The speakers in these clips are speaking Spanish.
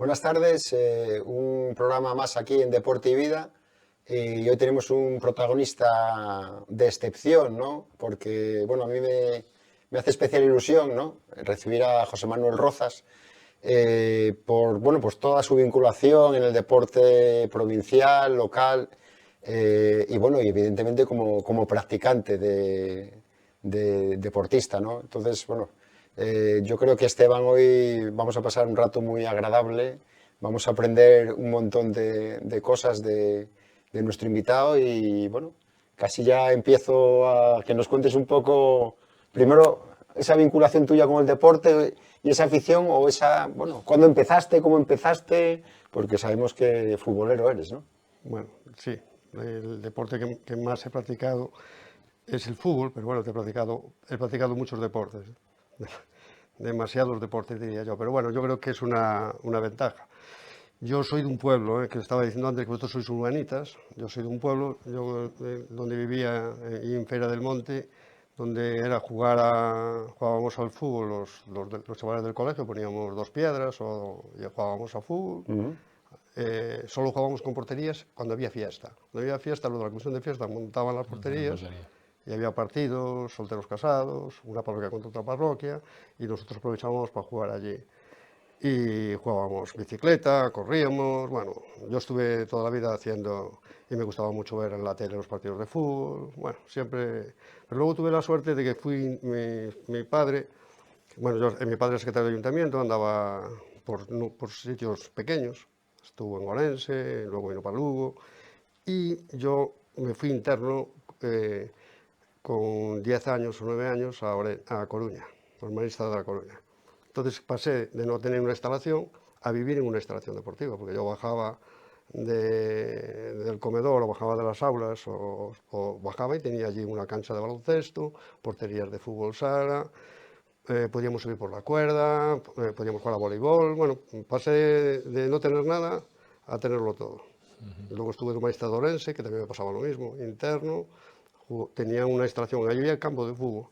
Buenas tardes, un programa más aquí en Deporte y Vida. Y hoy tenemos un protagonista de excepción, ¿no? Porque, bueno, a mí me hace especial ilusión, ¿no? Recibir a José Manuel Rozas por, bueno, pues toda su vinculación en el deporte provincial, local y, bueno, y evidentemente como practicante de deportista, ¿no? Entonces, bueno, yo creo que Esteban hoy vamos a pasar un rato muy agradable, vamos a aprender un montón de cosas de nuestro invitado y bueno, casi ya empiezo a que nos cuentes un poco, primero, esa vinculación tuya con el deporte y esa afición o esa, bueno, ¿cuándo empezaste, cómo empezaste? Porque sabemos que futbolero eres, ¿no? Bueno, sí, el deporte que más he practicado es el fútbol, pero bueno, he practicado muchos deportes, demasiados deportes diría yo, pero bueno, yo creo que es una ventaja. Yo soy de un pueblo, que estaba diciendo antes que vosotros sois humanitas, yo soy de un pueblo, donde vivía en Feira del Monte, donde era jugábamos al fútbol, los chavales del colegio poníamos dos piedras y jugábamos a fútbol. Solo jugábamos con porterías cuando había fiesta. Cuando había fiesta, los de la comisión de fiesta montaban las porterías y había partidos, solteros casados, una parroquia contra otra parroquia, y nosotros aprovechábamos para jugar allí. Y jugábamos bicicleta, corríamos, bueno, yo estuve toda la vida haciendo, y me gustaba mucho ver en la tele los partidos de fútbol, bueno, siempre. Pero luego tuve la suerte de que mi padre, bueno, mi padre es secretario de ayuntamiento, andaba por sitios pequeños, estuvo en Orense, luego vino para Lugo, y yo me fui interno con 10 años o 9 años a Coruña, por Marista de la Coruña. Entonces pasé de no tener una instalación a vivir en una instalación deportiva, porque yo bajaba del comedor o bajaba de las aulas o bajaba y tenía allí una cancha de baloncesto, porterías de fútbol sala, podíamos subir por la cuerda, podíamos jugar a voleibol. Bueno, pasé de no tener nada a tenerlo todo. Luego estuve en un maestra de Orense, que también me pasaba lo mismo, interno. Tenía una instalación, ahí había campo de fútbol,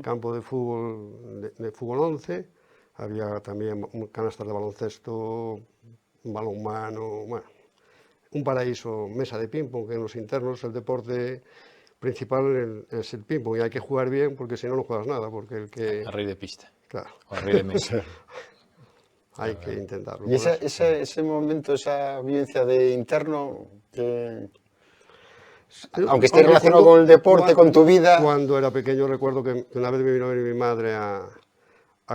campo de fútbol, de fútbol 11, había también canastas de baloncesto, balonmano, bueno, un paraíso, mesa de ping-pong, que en los internos el deporte principal es el ping-pong, y hay que jugar bien porque si no, no juegas nada, porque el que... A rey de pista. Claro. O a rey de mesa. Hay que intentarlo. Y ese momento, esa vivencia de interno, aunque esté relacionado con el deporte, con tu vida... Cuando era pequeño recuerdo que una vez me vino a ver mi madre a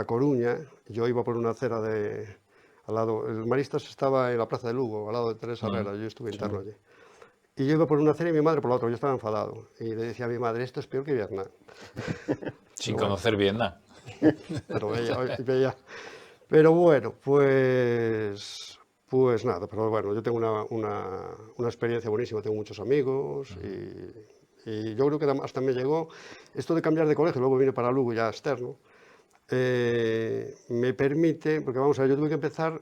Coruña, yo iba por una acera al lado, el Maristas estaba en la plaza de Lugo, al lado de Teresa Herrera, yo estuve interno allí. Y yo iba por una acera y mi madre por la otra, yo estaba enfadado. Y le decía a mi madre, esto es peor que Vietnam. Sin conocer Vietnam. Pero pero bueno, pues nada, pero bueno, yo tengo una experiencia buenísima, tengo muchos amigos y yo creo que hasta me llegó esto de cambiar de colegio, luego vine para Lugo ya externo, me permite, porque vamos a ver, yo tuve que empezar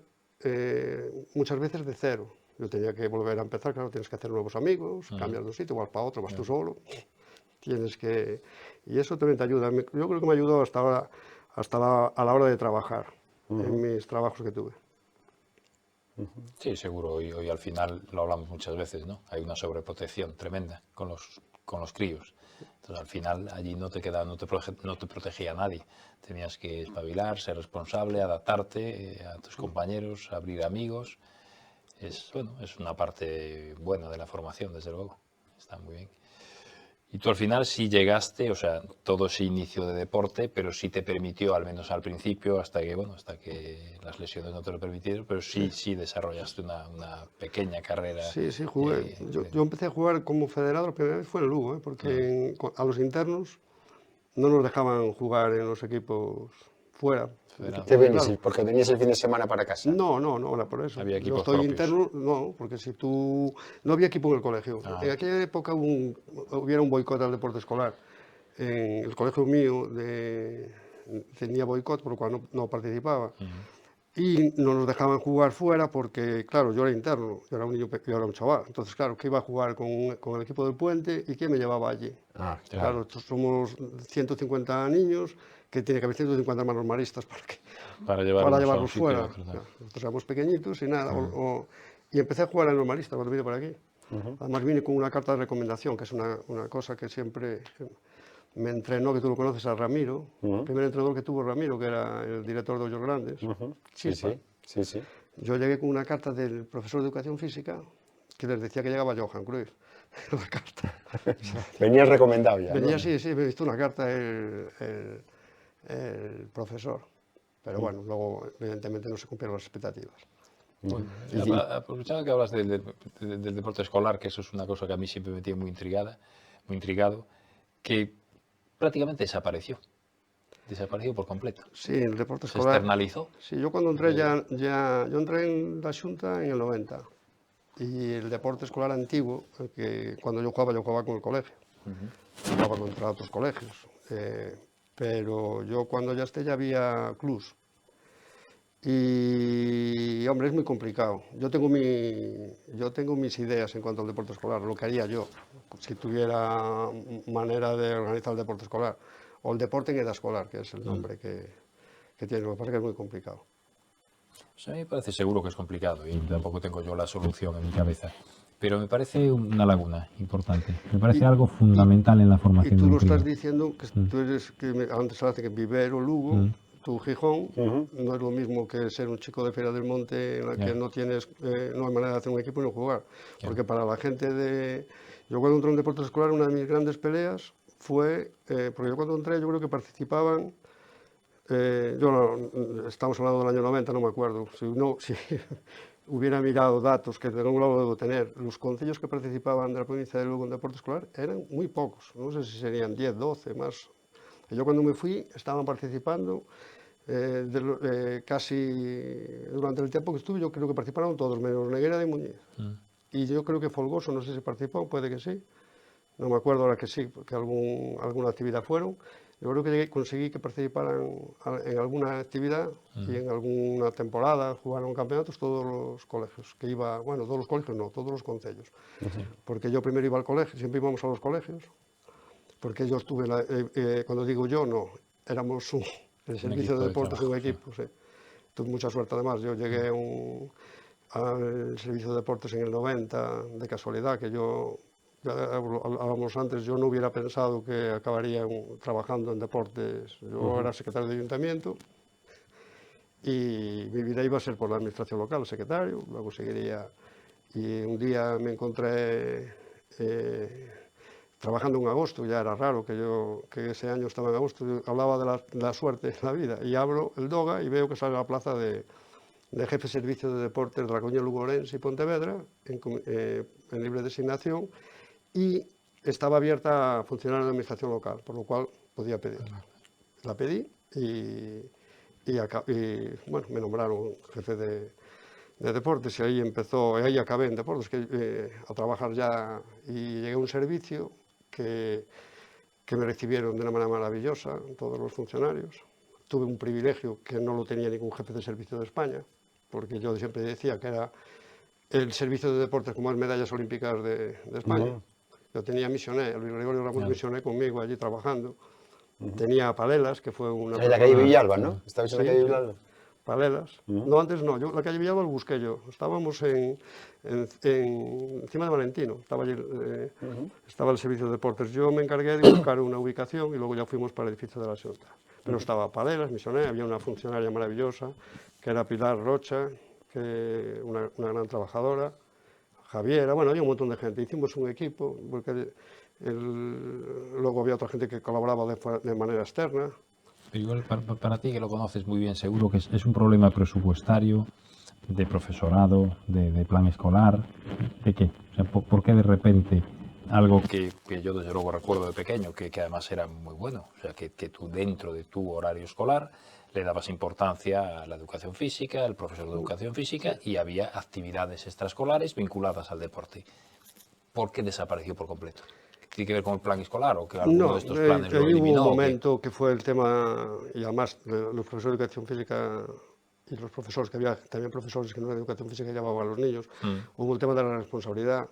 muchas veces de cero, yo tenía que volver a empezar, claro, tienes que hacer nuevos amigos, cambiar de un sitio, igual para otro, vas tú solo, tienes que, y eso también te ayuda, yo creo que me ayudó hasta ahora, a la hora de trabajar, en mis trabajos que tuve. Sí, seguro. Hoy al final lo hablamos muchas veces, ¿no? Hay una sobreprotección tremenda con los críos. Entonces al final allí no te protegía nadie. Tenías que espabilar, ser responsable, adaptarte a tus compañeros, abrir amigos. Es una parte buena de la formación, desde luego. Está muy bien. Y tú al final sí llegaste, o sea, todo ese inicio de deporte, pero sí te permitió, al menos al principio, hasta que las lesiones no te lo permitieron, pero sí desarrollaste una pequeña carrera. Sí, jugué. Yo empecé a jugar como federado, la primera vez fue en Lugo, porque a los internos no nos dejaban jugar en los equipos fuera. ¿Qué venís? ¿Porque venías el fin de semana para casa? No era por eso. ¿Había equipos yo estoy propios? Interno, no, porque si tú... No había equipo en el colegio. En aquella época hubiera un boicot al deporte escolar. En el colegio mío tenía boicot, por lo cual no participaba. Y no nos dejaban jugar fuera porque, claro, yo era interno, yo era un niño pequeño, yo era un chaval. Entonces, claro, que iba a jugar con el equipo del Puente y quién me llevaba allí. Claro. Claro, somos 150 niños que tiene que haber 150 manos maristas Para para llevarlos a un llevarlos sitio y fuera. otro, tal. Nosotros éramos pequeñitos y nada. Y empecé a jugar en los maristas cuando vine por aquí. Además vine con una carta de recomendación, que es una cosa que siempre me entrenó, que tú lo conoces, a Ramiro. El primer entrenador que tuvo Ramiro, que era el director de Hoyos Grandes. Sí, Chispa. sí. Yo llegué con una carta del profesor de educación física que les decía que llegaba Johan Cruyff. La carta. Venías recomendado ya, Venía, ¿no? sí, me dictó una carta el profesor. Pero bueno, luego evidentemente no se cumplieron las expectativas. Aprovechando que hablas del deporte escolar, que eso es una cosa que a mí siempre me tiene muy intrigado, que prácticamente desapareció por completo. Sí, el deporte Se escolar. externalizó. Sí, yo cuando entré yo entré en la Xunta en el 90. Y el deporte escolar antiguo, que cuando yo jugaba con el colegio. Jugaba contra otros colegios. Pero yo cuando ya esté ya había clubs. Y, hombre, es muy complicado. Yo tengo mis ideas en cuanto al deporte escolar, lo que haría yo, si tuviera manera de organizar el deporte escolar. O el deporte en edad escolar, que es el nombre que tiene. Lo que pasa es que es muy complicado. Pues a mí me parece seguro que es complicado y tampoco tengo yo la solución en mi cabeza. Pero me parece una laguna importante. Me parece algo fundamental en la Y formación tú de lo un crío. estás diciendo, que tú eres, antes hablaste que Vivero, Lugo, tu Gijón, no es lo mismo que ser un chico de Feria del Monte en la que no tienes, no hay manera de hacer un equipo y no jugar. Porque para la gente de... Yo cuando entré en deporte escolar, una de mis grandes peleas fue, porque yo cuando entré yo creo que participaban, estamos hablando del año 90, no me acuerdo, si hubiera mirado datos que de algún lado debo tener, los concellos que participaban de la provincia de Lugo en deporte escolar eran muy pocos, no sé si serían 10, 12, más. Yo cuando me fui estaban participando casi durante el tiempo que estuve, yo creo que participaron todos, menos Neguera de Muñiz. Y yo creo que Folgoso, no sé si participó, puede que sí, no me acuerdo ahora que sí, porque alguna actividad fueron. Yo creo que conseguí que participaran en alguna actividad y en alguna temporada jugaron campeonatos todos los colegios, bueno, todos los colegios no, todos los concellos. Porque yo primero iba al colegio, siempre íbamos a los colegios, porque yo estuve, cuando digo yo, no, éramos el servicio de deportes de un equipo, sí. Tuve mucha suerte además, yo llegué al servicio de deportes en el 90 de casualidad, que yo, ya hablábamos antes, yo no hubiera pensado que acabaría trabajando en deportes. Yo era secretario de ayuntamiento y mi vida iba a ser por la administración local, secretario, luego seguiría. Y un día me encontré trabajando en agosto, ya era raro que ese año estaba en agosto, yo hablaba de la suerte de la vida y abro el DOGA y veo que sale la plaza de jefe de servicio de deportes de la Coruña, Lugo, Orense y Pontevedra, en libre designación, y estaba abierta a funcionar en la administración local, por lo cual podía pedirla. La pedí y bueno, me nombraron jefe de deportes y ahí acabé en deportes, a trabajar ya, y llegué a un servicio que me recibieron de una manera maravillosa todos los funcionarios. Tuve un privilegio que no lo tenía ningún jefe de servicio de España, porque yo siempre decía que era el servicio de deportes como las medallas olímpicas de España. Yo tenía Misioné, Luis Gregorio Ramos Misioné conmigo allí trabajando. Tenía a Palelas, que fue una En la calle Villalba, ¿no? ¿Estabais en la calle Villalba? Palelas. No, antes no, la calle Villalba lo busqué yo. Estábamos encima de Valentino, estaba allí, estaba el servicio de deportes. Yo me encargué de buscar una ubicación y luego ya fuimos para el edificio de la Xunta. Pero estaba Palelas, Misioné, había una funcionaria maravillosa, que era Pilar Rocha, una gran trabajadora, Javiera, bueno, había un montón de gente. Hicimos un equipo, porque luego había otra gente que colaboraba de manera externa. Pero igual para ti, que lo conoces muy bien, seguro que es un problema presupuestario, de profesorado, de plan escolar, ¿de qué? O sea, ¿por qué de repente algo que yo desde luego recuerdo de pequeño, que además era muy bueno, o sea, que tú dentro de tu horario escolar le dabas importancia a la educación física, al profesor de educación física, y había actividades extraescolares vinculadas al deporte? ¿Por qué desapareció por completo? ¿Tiene que ver con el plan escolar o que alguno de estos planes lo eliminó? Hubo un momento que fue el tema, y además los profesores de educación física y los profesores, que había también profesores que no eran de educación física que llamaban a los niños, hubo el tema de la responsabilidad,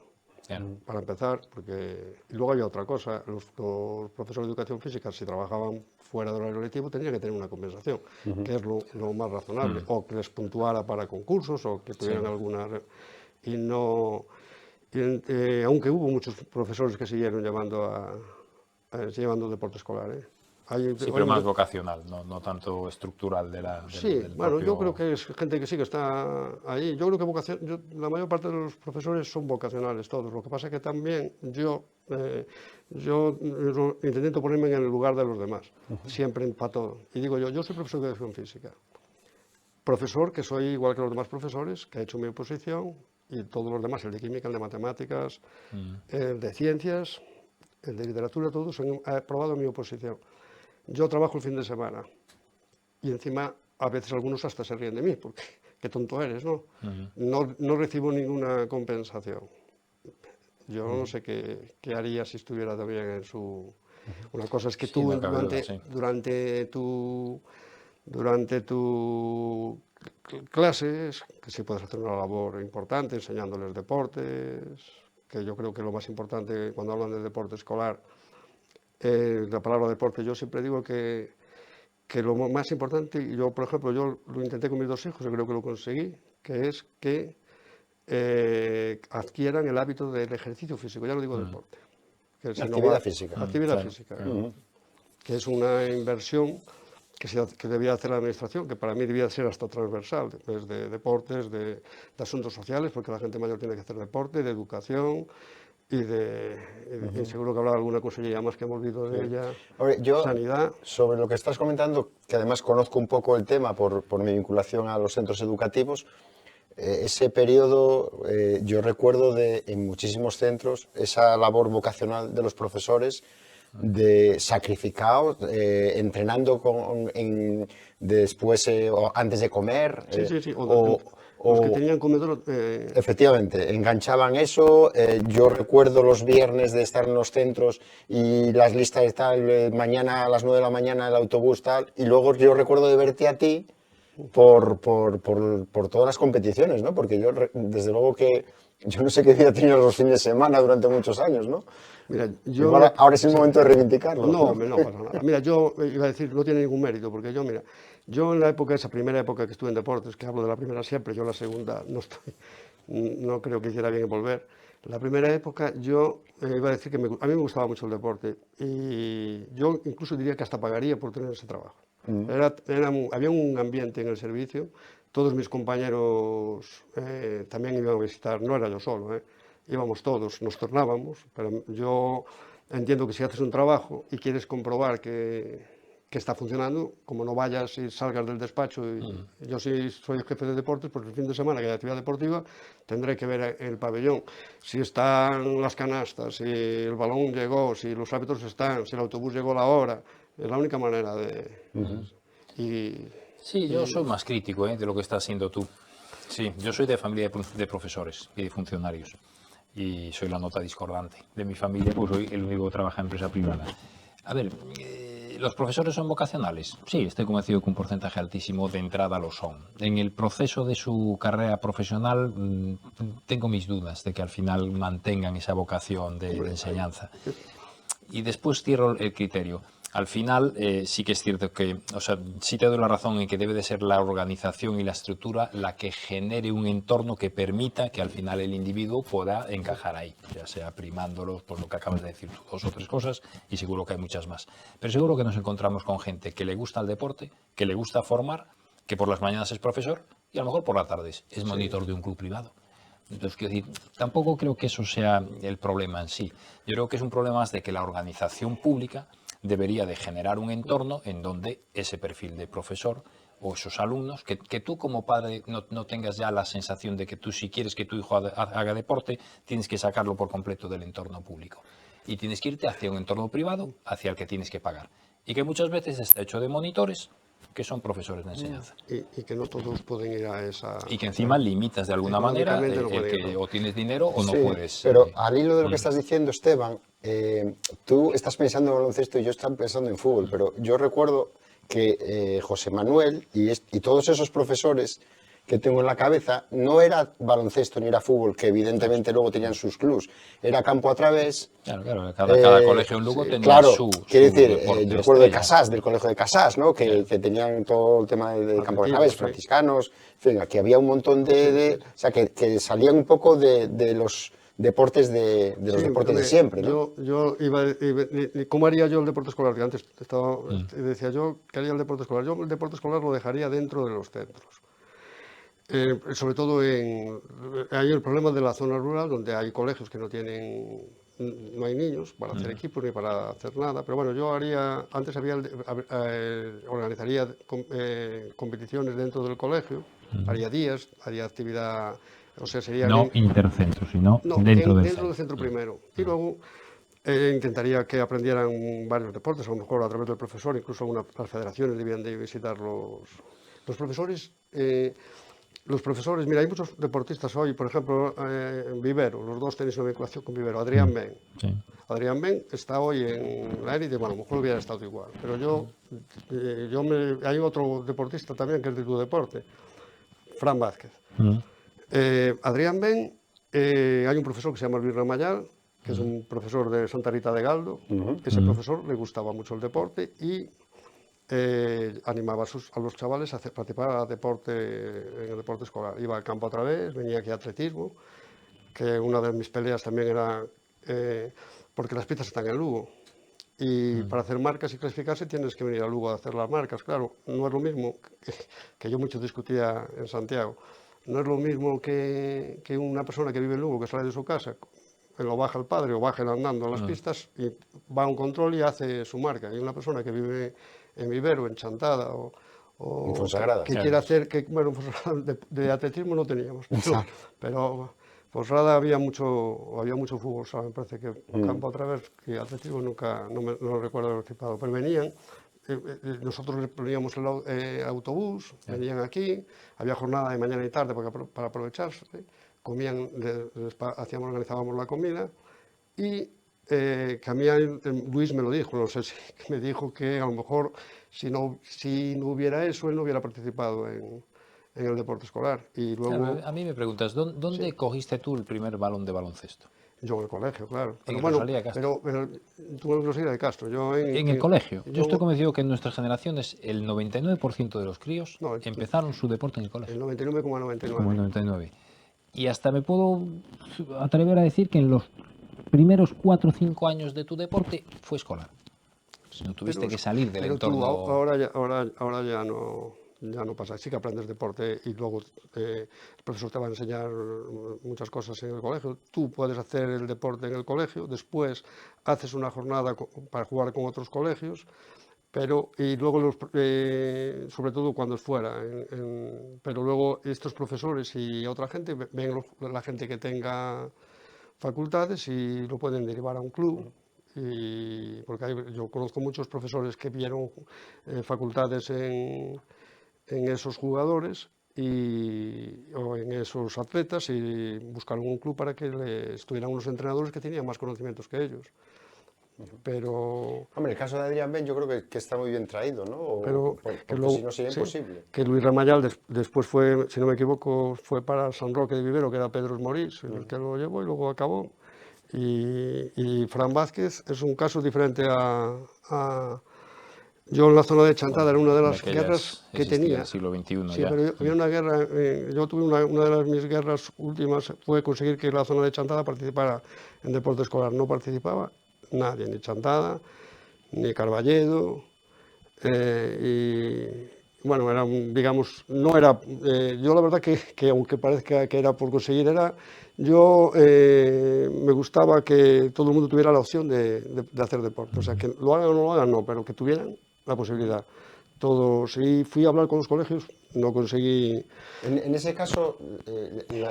para empezar, porque y luego había otra cosa, los profesores de educación física, si trabajaban fuera del horario lectivo, tendrían que tener una compensación, que es lo más razonable, o que les puntuara para concursos, o que tuvieran alguna... Y no... aunque hubo muchos profesores que siguieron llevando deporte escolar, ¿eh? Sí, pero más vocacional, no tanto estructural sí, del bueno, propio... yo creo que es gente que sí que está ahí. Yo creo que la mayor parte de los profesores son vocacionales todos. Lo que pasa es que también yo intento ponerme en el lugar de los demás, siempre para todo. Y digo yo soy profesor de educación física. Profesor que soy igual que los demás profesores, que ha hecho mi oposición, y todos los demás, el de química, el de matemáticas, el de ciencias, el de literatura, todos han aprobado mi oposición. Yo trabajo el fin de semana y encima a veces algunos hasta se ríen de mí, porque qué tonto eres, ¿no? No recibo ninguna compensación. Yo no sé qué haría si estuviera también en su... Una cosa es que Sí, tú no cabe duda, sí. durante tu clases, que sí puedes hacer una labor importante enseñándoles deportes, que yo creo que lo más importante cuando hablan de deporte escolar, la palabra deporte, yo siempre digo que lo más importante, y yo por ejemplo, yo lo intenté con mis dos hijos y creo que lo conseguí, que es que adquieran el hábito del ejercicio físico, ya no digo deporte. Que Actividad física. Actividad Claro. física, que es una inversión que debía hacer la administración, que para mí debía ser hasta transversal, pues de deportes, de asuntos sociales, porque la gente mayor tiene que hacer deporte, de educación, y seguro que habrá alguna cosilla más que hemos olvidado de ella, Ahora, yo, sanidad. sobre lo que estás comentando, que además conozco un poco el tema por mi vinculación a los centros educativos, ese periodo yo recuerdo en muchísimos centros esa labor vocacional de los profesores, de sacrificados, entrenando después o antes de comer. Sí. Los que tenían comedor... Efectivamente, enganchaban eso. Yo recuerdo los viernes de estar en los centros y las listas de tal, mañana a las 9 de la mañana el autobús tal, y luego yo recuerdo de verte a ti por todas las competiciones, ¿no? Porque yo, desde luego que yo no sé qué día tenías los fines de semana durante muchos años, ¿no? Mira, Ahora es el momento de reivindicarlo. No pasa nada. Mira, yo iba a decir, no tiene ningún mérito, porque yo en la época, esa primera época que estuve en deportes, que hablo de la primera siempre, yo la segunda no creo que hiciera bien en volver. La primera época yo iba a decir que a mí me gustaba mucho el deporte y yo incluso diría que hasta pagaría por tener ese trabajo. Había un ambiente en el servicio, todos mis compañeros también iban a visitar, no era yo solo, íbamos todos, nos tornábamos, pero yo entiendo que si haces un trabajo y quieres comprobar que está funcionando, como no vayas y salgas del despacho, yo si soy el jefe de deportes, pues el fin de semana que hay actividad deportiva, tendré que ver el pabellón, si están las canastas, si el balón llegó, si los árbitros están, si el autobús llegó a la hora, es la única manera de... Sí, yo soy más crítico de lo que estás haciendo tú. Sí, yo soy de familia de profesores y de funcionarios y soy la nota discordante. De mi familia, pues soy el único que trabaja en empresa privada. A ver, ¿los profesores son vocacionales? Sí, estoy convencido que un porcentaje altísimo de entrada lo son. En el proceso de su carrera profesional tengo mis dudas de que al final mantengan esa vocación de enseñanza. Y después cierro el criterio. Al final sí que es cierto que, o sea, sí te doy la razón en que debe de ser la organización y la estructura la que genere un entorno que permita que al final el individuo pueda encajar ahí, ya sea primándolos por lo que acabas de decir tú, 2 o 3 cosas, y seguro que hay muchas más. Pero seguro que nos encontramos con gente que le gusta el deporte, que le gusta formar, que por las mañanas es profesor y a lo mejor por las tardes es monitor de un club privado. Entonces, quiero decir, tampoco creo que eso sea el problema en sí. Yo creo que es un problema más de que la organización pública debería de generar un entorno en donde ese perfil de profesor o esos alumnos, que tú como padre no tengas ya la sensación de que tú, si quieres que tu hijo haga deporte, tienes que sacarlo por completo del entorno público. Y tienes que irte hacia un entorno privado, hacia el que tienes que pagar. Y que muchas veces está hecho de monitores que son profesores de enseñanza. Y que no todos pueden ir a esa... Y que encima limitas de alguna manera que o tienes dinero o no puedes. Pero al hilo de lo que estás diciendo, Esteban, tú estás pensando en baloncesto y yo estoy pensando en fútbol, pero yo recuerdo que José Manuel y todos esos profesores que tengo en la cabeza no era baloncesto ni era fútbol, que evidentemente luego tenían sus clubs, era campo a través. Claro, cada colegio en Lugo tenía claro, su quiero decir, deporte yo recuerdo de estrella. Casás, del colegio de Casás, ¿no? Que tenían todo el tema de campo a través, sí. franciscanos, en fin, aquí había un montón o sea, que salían un poco de los deportes de los Sí, deportes de siempre, ¿no? Yo ¿cómo haría yo el deporte escolar? Que antes decía yo que haría el deporte escolar. Yo el deporte escolar lo dejaría dentro de los centros. Sobre todo hay el problema de la zona rural, donde hay colegios que no hay niños para hacer equipos ni para hacer nada. Pero bueno, yo antes organizaría competiciones dentro del colegio, haría días, haría actividad, o sea, sería No intercentro, sino no, dentro del dentro del centro. centro primero. Y luego intentaría que aprendieran varios deportes, a lo mejor a través del profesor, incluso las federaciones debían de visitar los profesores. Los profesores, mira, hay muchos deportistas hoy, por ejemplo, Vivero, los dos tenéis una vinculación con Vivero, Adrián Ben. Sí. Adrián Ben está hoy en la élite, bueno, a lo mejor hubiera estado igual, pero hay otro deportista también que es de tu deporte, Fran Vázquez. Adrián Ben, hay un profesor que se llama Luis Ramayal, que es un profesor de Santa Rita de Galdo. Ese profesor le gustaba mucho el deporte y animaba a los chavales a participar en el deporte escolar. Iba al campo a través, venía aquí a atletismo, que una de mis peleas también era porque las pistas están en Lugo. Y para hacer marcas y clasificarse tienes que venir a Lugo a hacer las marcas. Claro, no es lo mismo que yo mucho discutía en Santiago. No es lo mismo que una persona que vive en Lugo, que sale de su casa, lo baja el padre o baja él andando a las pistas y va a un control y hace su marca. Y una persona que vive en Vivero, en Chantada o En Fonsagrada. que quiere hacer, bueno, de atletismo no teníamos, pero Fonsagrada había mucho fútbol, ¿sabes? Me parece que campo a través, que atletismo nunca, no lo recuerdo haber participado, pero venían. Nosotros les poníamos el autobús, venían aquí, había jornada de mañana y tarde para aprovecharse, comían, organizábamos la comida y que a mí Luis me lo dijo, no sé si me dijo que a lo mejor si no hubiera eso, él no hubiera participado en el deporte escolar. Y luego, Claro, a mí me preguntas, ¿dónde cogiste tú el primer balón de baloncesto? yo en el colegio, claro. En Pero Rosalía de Castro. pero tú en Rosalía de Castro. Yo En el colegio. Yo estoy convencido que en nuestras generaciones el 99% de los críos empezaron su deporte en el colegio. El 99,99. Como el 99. Y hasta me puedo atrever a decir que en los primeros 4 o 5 años de tu deporte fue escolar. No tuviste que salir del entorno. Ahora ya no pasa. Sí que aprendes deporte y luego el profesor te va a enseñar muchas cosas en el colegio. Tú puedes hacer el deporte en el colegio, después haces una jornada para jugar con otros colegios, y luego sobre todo cuando es fuera. Pero luego estos profesores y otra gente ven la gente que tenga facultades y lo pueden derivar a un club. Porque yo conozco muchos profesores que vieron facultades en esos jugadores o en esos atletas y buscaron un club para que estuvieran unos entrenadores que tenían más conocimientos que ellos. Pero... Hombre, el caso de Adrián Ben yo creo que está muy bien traído, ¿no? Porque luego, si no sería imposible. Que Luis Ramayal después fue, si no me equivoco, fue para San Roque de Vivero, que era Pedro Morís, el que lo llevó y luego acabó. Y Fran Vázquez es un caso diferente yo en la zona de Chantada era una de las guerras que tenía. El siglo XXI Sí, ya. pero había una guerra, yo tuve una de mis guerras últimas, fue conseguir que la zona de Chantada participara en deporte escolar. No participaba nadie, ni Chantada, ni Carballedo, y bueno, era, digamos, no era, yo la verdad que aunque parezca que era por conseguir, yo me gustaba que todo el mundo tuviera la opción de hacer deporte, o sea, que lo hagan o no lo hagan, no, pero que tuvieran la posibilidad. Todos, y fui a hablar con los colegios, no conseguí... En ese caso,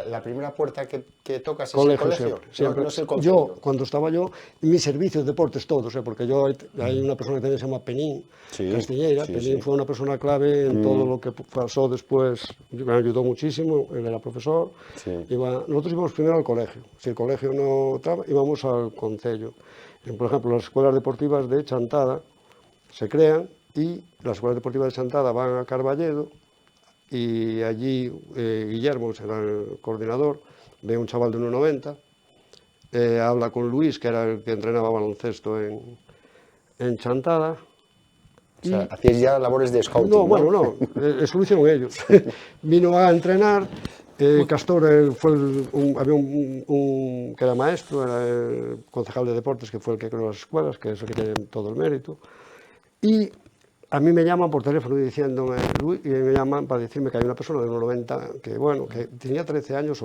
la primera puerta que tocas es Colegio, el colegio, siempre. No es el concello. Yo, cuando estaba yo, mis servicios de deportes todos, porque hay una persona que también se llama Penín, Castiñeira. Penín fue una persona clave en todo lo que pasó después, me ayudó muchísimo, él era profesor. Nosotros íbamos primero al colegio, si el colegio no estaba, íbamos al concello. Por ejemplo, las escuelas deportivas de Chantada se crean y las escuelas deportivas de Chantada van a Carballedo y allí Guillermo, que será el coordinador, ve un chaval de 1,90, habla con Luis, que era el que entrenaba baloncesto en Chantada. O sea, hacíais ya labores de scouting, No, bueno, no, eso lo hicieron ellos. Vino a entrenar, Castor había un que era maestro, era el concejal de deportes, que fue el que creó las escuelas, que es el que tiene todo el mérito. Y a mí me llaman por teléfono diciéndome, Luis, y me llaman para decirme que hay una persona de 1,90 que, bueno, que tenía 13 años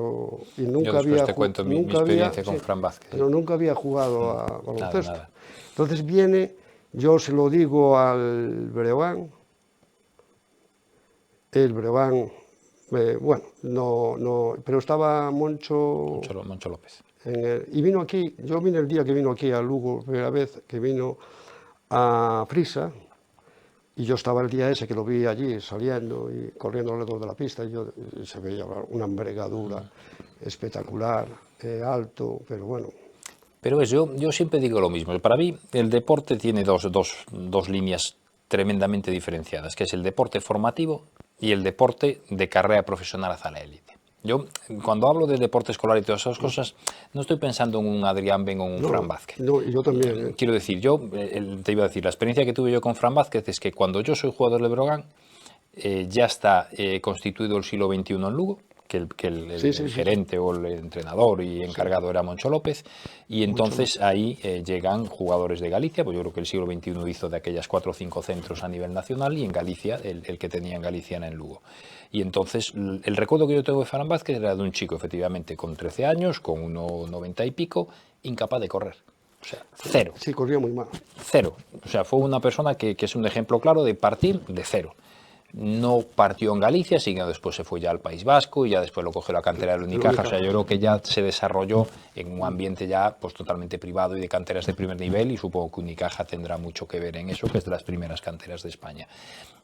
y nunca Yo después había... te cuento mi experiencia con Fran Vázquez. Pero nunca había jugado a baloncesto. Nada. Entonces viene, yo se lo digo al Breogán, el Breogán, bueno, no, pero estaba Moncho López. y vino aquí, yo vine el día que vino aquí a Lugo, primera vez que vino a Frisa, y yo estaba el día ese que lo vi allí saliendo y corriendo alrededor de la pista, y se veía una envergadura espectacular, alto, pero bueno. Pero yo siempre digo lo mismo. Para mí el deporte tiene dos líneas tremendamente diferenciadas, que es el deporte formativo y el deporte de carrera profesional hacia la élite. Yo, cuando hablo de deporte escolar y todas esas cosas, no estoy pensando en un Adrián Ben o un Fran Vázquez. No, y yo también. Quiero decir, te iba a decir, la experiencia que tuve yo con Fran Vázquez es que cuando yo soy jugador de Breogán, ya está constituido el siglo XXI en Lugo, que el gerente o el entrenador y encargado era Moncho López, y entonces ahí llegan jugadores de Galicia, pues yo creo que el siglo XXI hizo de aquellas 4 o 5 centros a nivel nacional, y en Galicia, el que tenía en Galicia en Lugo. Y entonces el recuerdo que yo tengo de Fran Vázquez era de un chico efectivamente con 13 años, con 1,90 y pico, incapaz de correr. O sea, cero. Sí, corría muy mal. Cero. O sea, fue una persona que es un ejemplo claro de partir de cero. No partió en Galicia, sino después se fue ya al País Vasco y ya después lo cogió la cantera del Unicaja. O sea, yo creo que ya se desarrolló en un ambiente ya pues totalmente privado y de canteras de primer nivel, y supongo que Unicaja tendrá mucho que ver en eso, que es de las primeras canteras de España.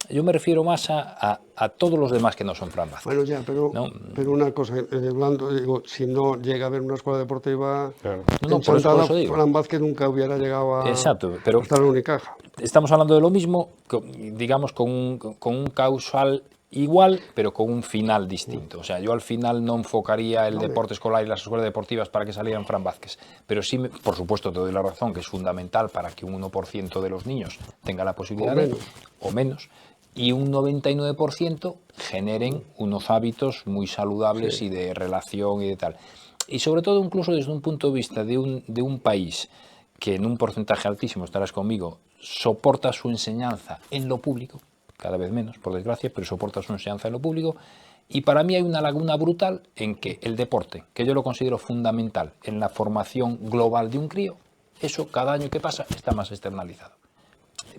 Yo me refiero más a todos los demás que no son Fran Vázquez. Bueno, ya, pero una cosa, hablando, digo, si no llega a haber una escuela deportiva en Chantada, Fran Vázquez nunca hubiera llegado a estar en Unicaja. Estamos hablando de lo mismo, digamos, con un causal igual, pero con un final distinto. O sea, yo al final no enfocaría el deporte escolar y las escuelas deportivas para que salieran Fran Vázquez. Pero sí, por supuesto, te doy la razón, que es fundamental para que un 1% de los niños tenga la posibilidad o menos, y un 99% generen unos hábitos muy saludables y de relación y de tal. Y sobre todo, incluso desde un punto de vista de un país que en un porcentaje altísimo, estarás conmigo, soporta su enseñanza en lo público, cada vez menos, por desgracia, pero soporta su enseñanza en lo público. Y para mí hay una laguna brutal en que el deporte, que yo lo considero fundamental en la formación global de un crío, eso cada año que pasa está más externalizado.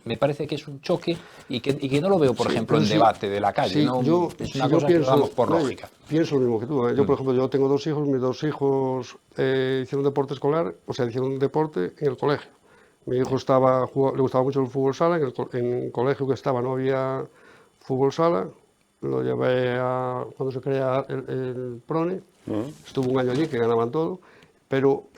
Me parece que es un choque y que no lo veo, por ejemplo, en debate de la calle. Sí, ¿no? Es una cosa que lo damos por lógica. Pienso lo mismo que tú. Yo, por ejemplo, yo tengo 2 hijos, mis 2 hijos hicieron deporte escolar, o sea, hicieron deporte en el colegio. Mi hijo le gustaba mucho el fútbol sala, en el colegio que estaba no había fútbol sala, lo llevé cuando se crea el Prone, estuvo un año allí, que ganaban todo, pero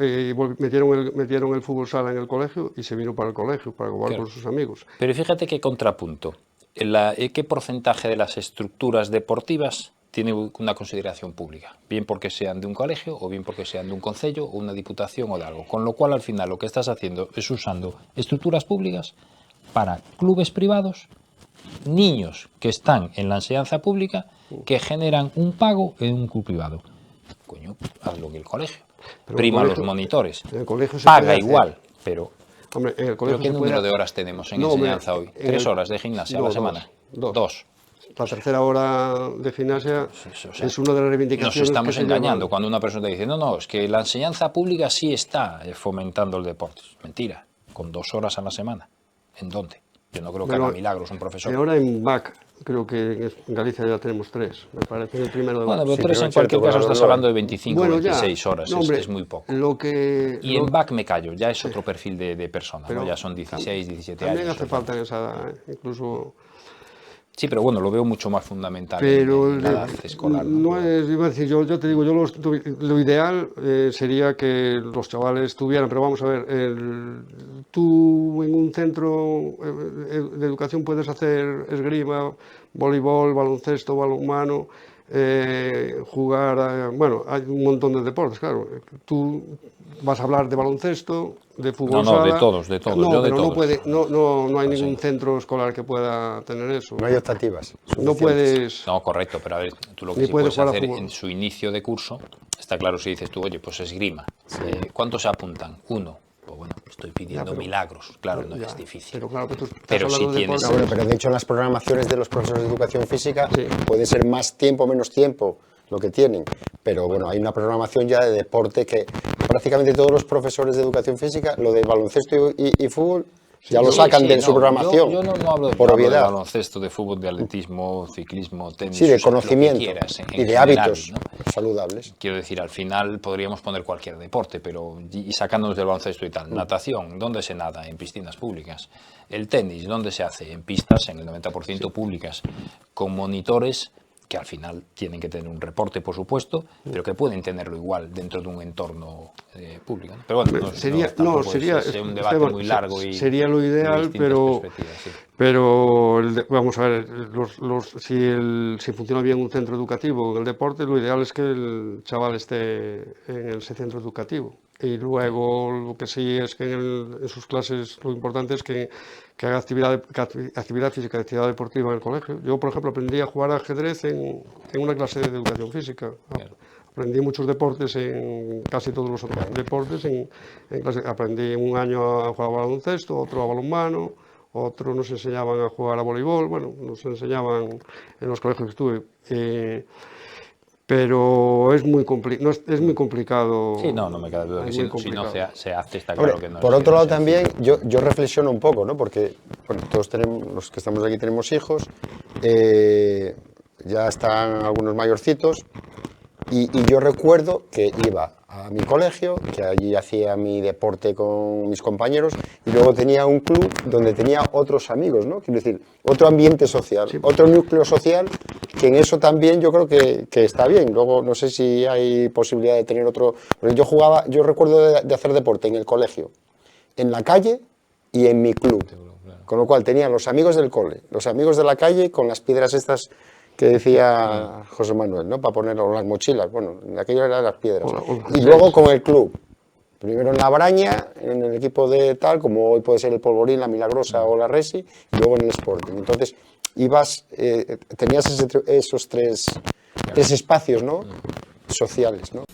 metieron el fútbol sala en el colegio y se vino para el colegio, para jugar con sus amigos. Pero fíjate qué contrapunto, ¿qué porcentaje de las estructuras deportivas tiene una consideración pública? Bien porque sean de un colegio, o bien porque sean de un concello, o una diputación, o de algo. Con lo cual, al final, lo que estás haciendo es usando estructuras públicas para clubes privados, niños que están en la enseñanza pública, que generan un pago en un club privado. Coño, hazlo en el colegio. Pero prima colegio, los monitores. En el colegio se paga igual, pero... Hombre, en el colegio ¿Qué número de horas tenemos en enseñanza hoy? 3 horas de gimnasia a la semana. 2. La tercera hora de gimnasia es una de las reivindicaciones. Nos estamos engañando cuando una persona te dice, no, es que la enseñanza pública sí está fomentando el deporte. Mentira, con 2 horas a la semana. ¿En dónde? Yo no creo que haga milagros un profesor. Ahora en BAC, creo que en Galicia ya tenemos 3, me parece, el primero de BAC. Bueno, pero 3 en cualquier caso estás hablando de 25 o 26 horas, es muy poco. Y en BAC me callo, ya es otro perfil de persona, ¿no? Ya son 16, 17 años. También hace falta en esa edad, incluso... Sí, pero bueno, lo veo mucho más fundamental Pero en la edad escolar. no es, iba a decir, yo te digo, lo ideal sería que los chavales tuvieran, pero vamos a ver, tú en un centro de educación puedes hacer esgrima, voleibol, baloncesto, balonmano, jugar, bueno, hay un montón de deportes, claro. Tú vas a hablar de baloncesto, de fútbol No, de sala. todos, No, yo de pero todos. no hay Pues ningún sí. centro escolar que pueda tener eso. No hay optativas No suficientes. puedes. No, correcto, pero a ver, tú lo que Ni sí puedes puedes jugar a hacer fútbol. en su inicio de curso, está claro si dices tú, oye, pues esgrima, ¿cuántos se apuntan? 1. Pues bueno, estoy pidiendo pero- milagros, claro, no Ya, es difícil. Pero claro, que tú estás Pero hablando si de tienes- No, deportes. bueno, pero de hecho en las programaciones de los profesores de educación física Sí. puede ser más tiempo, menos tiempo lo que tienen. Pero bueno, hay una programación ya de deporte que prácticamente todos los profesores de educación física, lo de baloncesto y fútbol, ya lo sacan de su programación. Yo no hablo por yo hablo de obviedad. baloncesto, de fútbol, de atletismo, ciclismo, tenis, Sí, de o sea, lo que conocimiento quieras, en y de general, hábitos ¿no? saludables. Quiero decir, al final podríamos poner cualquier deporte, pero y sacándonos del baloncesto y tal. Natación, ¿dónde se nada? En piscinas públicas. El tenis, ¿dónde se hace? En pistas, en el 90% públicas, con monitores que al final tienen que tener un reporte, por supuesto, pero que pueden tenerlo igual dentro de un entorno público, ¿no? Pero bueno, Sería es un debate Esteban, muy largo y sería lo de ideal, distintas perspectivas, sí. pero vamos a ver, si funciona bien un centro educativo en el deporte, lo ideal es que el chaval esté en ese centro educativo. Y luego lo que sí es que en sus clases lo importante es que haga actividad física, actividad deportiva en el colegio. Yo, por ejemplo, aprendí a jugar ajedrez en una clase de educación física. Aprendí muchos deportes, en casi todos los deportes. En clase. Aprendí un año a jugar a baloncesto, otro a balonmano, otro nos enseñaban a jugar a voleibol. Bueno, nos enseñaban en los colegios que estuve. Pero es muy, es muy complicado. Sí, no me queda duda que es si muy no complicado. se hace, está Hombre, claro que no por es otro lado sencillo. también, yo reflexiono un poco, ¿no? Porque bueno, todos tenemos, los que estamos aquí tenemos hijos, ya están algunos mayorcitos, y yo recuerdo que iba a mi colegio, que allí hacía mi deporte con mis compañeros, y luego tenía un club donde tenía otros amigos, ¿no? Quiero decir, otro ambiente social, otro núcleo social, que en eso también yo creo que está bien. Luego no sé si hay posibilidad de tener otro. Yo recuerdo de hacer deporte en el colegio, en la calle y en mi club. Con lo cual tenía los amigos del cole, los amigos de la calle con las piedras estas que decía José Manuel, ¿no? Para poner las mochilas. Bueno, en aquello eran las piedras. Y luego con el club. Primero en la Braña, en el equipo de tal, como hoy puede ser el Polvorín, la Milagrosa o la Resi, y luego en el Sporting. Entonces, tenías esos tres espacios, ¿no? Sociales, ¿no?